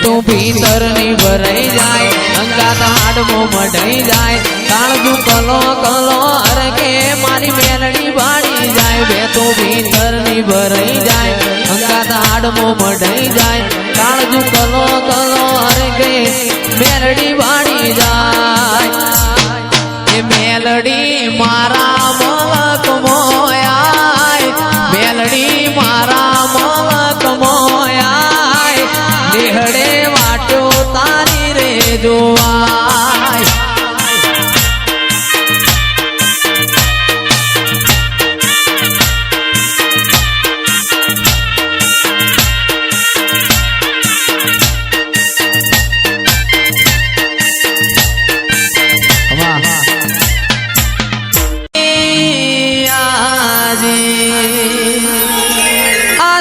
तू भीतर नहीं भराई जाए अंगात हाडमो मढ़ाई जाए काळजू कलो कलो हर के मारी मेलड़ी बाड़ी जाए बे तू भीतर नहीं भराई जाए अंगात हाडमो मढ़ाई जाए काळजू कलो कलो हर के मेलड़ी बाड़ी जाए ये मेलड़ी मारा मलक मोयाय मेलड़ी मारा मलक मोयाय निहड़े वाटो तारी रे जोवाय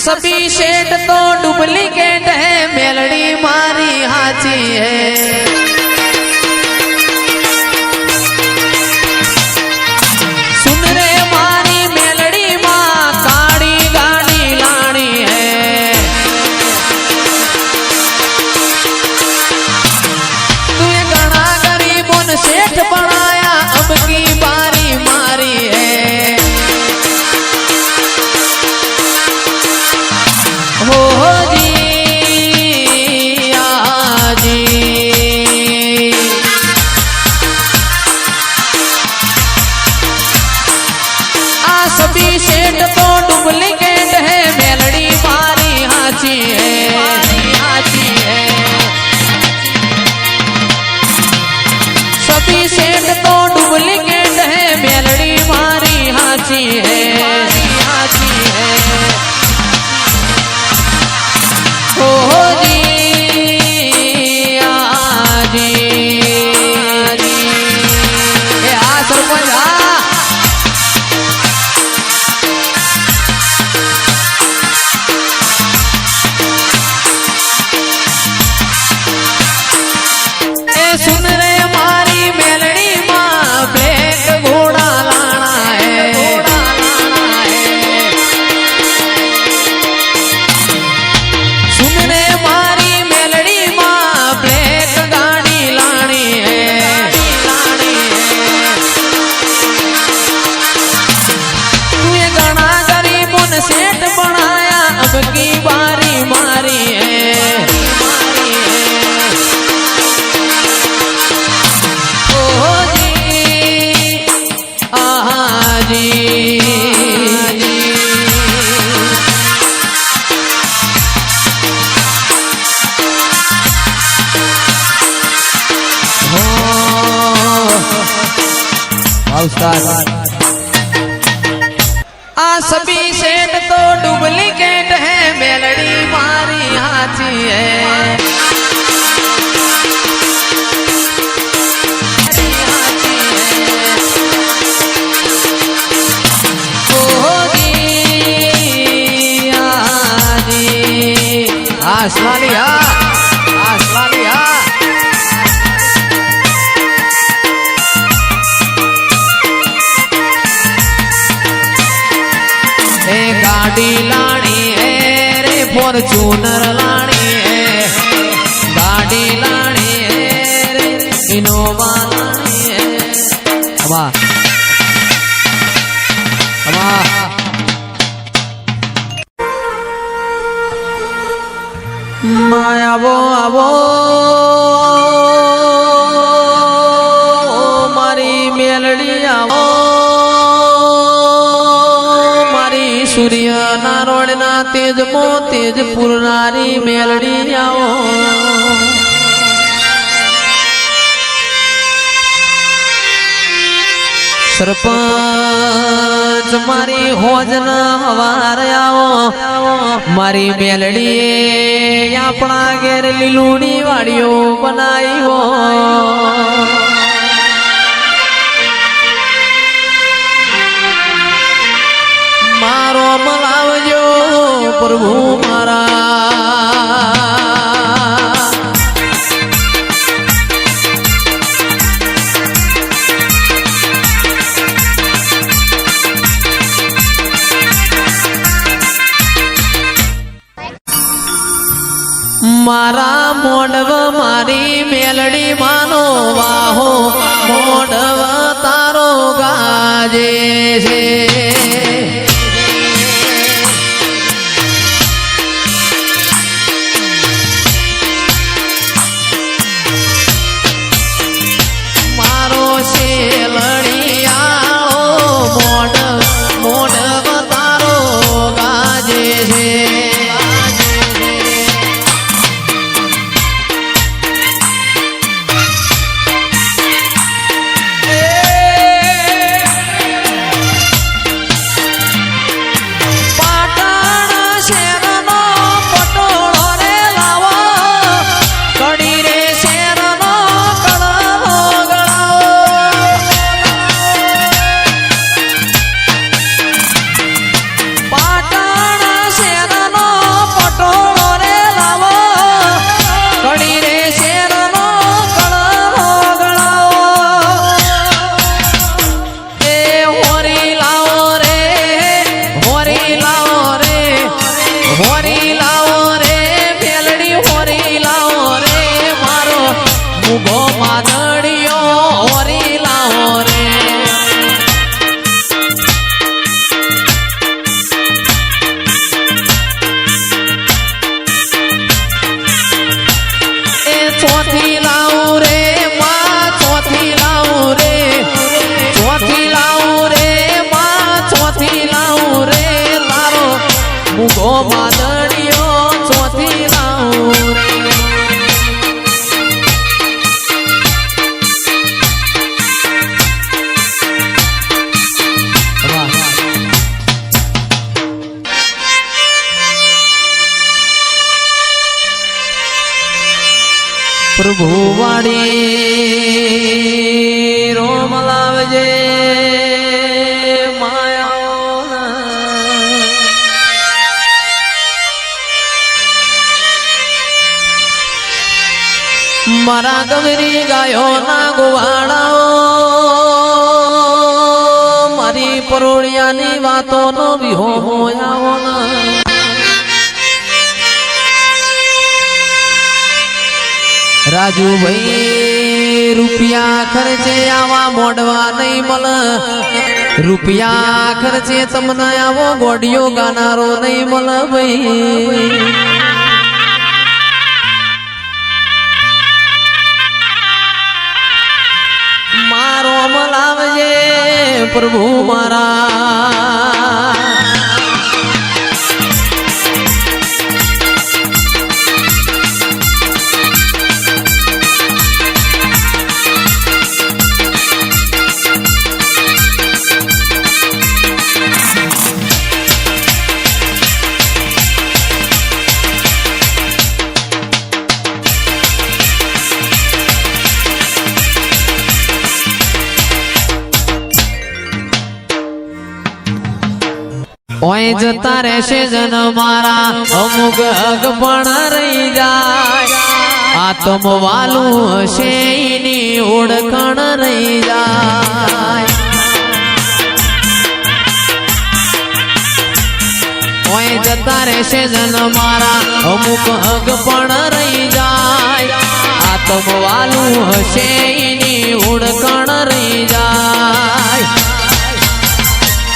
सभी सेठ तो डुप्लीकेट है मेलड़ी मारी हाची है सुन रे मारी मेलड़ी माँ काड़ी गाड़ी लानी है तू ये घना गरीबों ने सेठ बनाया अब की बारी मारी है हो जी आजी आ सभी सेठ तो डुप्लीकेट है मेलड़ी मारी हाची है सभी सेठ तो डुप्लीकेट है मेलड़ी मारी हाची है हो जी आजी आ सरपंच सुन रे मारी मेलड़ी माँ ब्लैक घोड़ा लाना है सुन रे मारी मेलड़ी माँ ब्लैक गाड़ी लानी है तू ये घना गरीबों ने सेठ बनाया अब की बारी मारी है ओ जी आहा जी आ सभी सेठ तो डुप्लीकेट है मेलड़ी मारी हाथी है ओ जी आजी आसमानिया गाड़ी लानी है रे फॉर्च्यूनर लानी है गाड़ी लानी है रे इनोवा लानी है माया वो आवो मारी मेलड़ी आवो सूर्य नारोड ना तेज मो तेज पुरनारी मेलड़ी आओ સરપંચ મારી હોજના હવાર આવો મારી મેલડી આપણા ઘેર લીલુડી વાડીઓ બનાવ્યો મારો મલાવજો પ્રભુ મારા મારા મોડવ મારી મેલડી માનો વાહો મોડવ તારો ગાજે છે મારો શેલડિયાળો મોડવ તારો ગાજે છે પ્રભુ વાડી રોમ લાવજે મારા ગમરી ગાયો ના ગોવાળાઓ મારી પરોળિયાની વાતો નો વિહો હોયાઓ રાજુભાઈ રૂપિયા ખર્ચે આવા મોડવા નહીં મળે રૂપિયા ખર્ચે તમને આવો ગોડિયો ગાનારો નહીં મળે ભાઈ મારો મલાવજે પ્રભુ મારા ઓય જતા રહેશે જન મારા અમુક હક પણ રહી જાય આત્મ વાલું હશે એની ઓળખાણ રહી જાય ઓય જતા રહેશે જન મારા અમુક હક પણ રહી જાય આત્મ વાલું હશે એની ઓળખાણ રહી જાય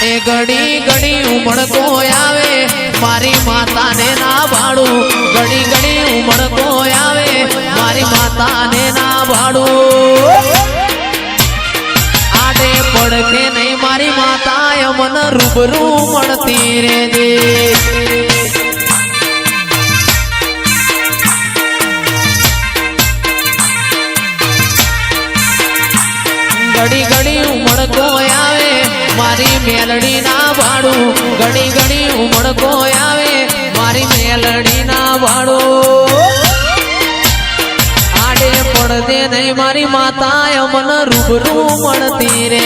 એ ઘડી ઘડી ઉમળકો આવે મારી માતાને ના ભાડું ઘડી ઘડી ઉમળકો આવે મારી માતાને ના ભાડું આડે પડખે નહીં મારી માતા મન રૂબરૂ મળતી રે દે ઘડી ઘડી ઉમળકો આવે મેલડી ના ભાડું ઘડી ઘડી ઉમળકો આવે મારી મેલડી ના ભાડું આડે પડદે નહીં મારી માતા અમન રૂબરૂ મળતી રે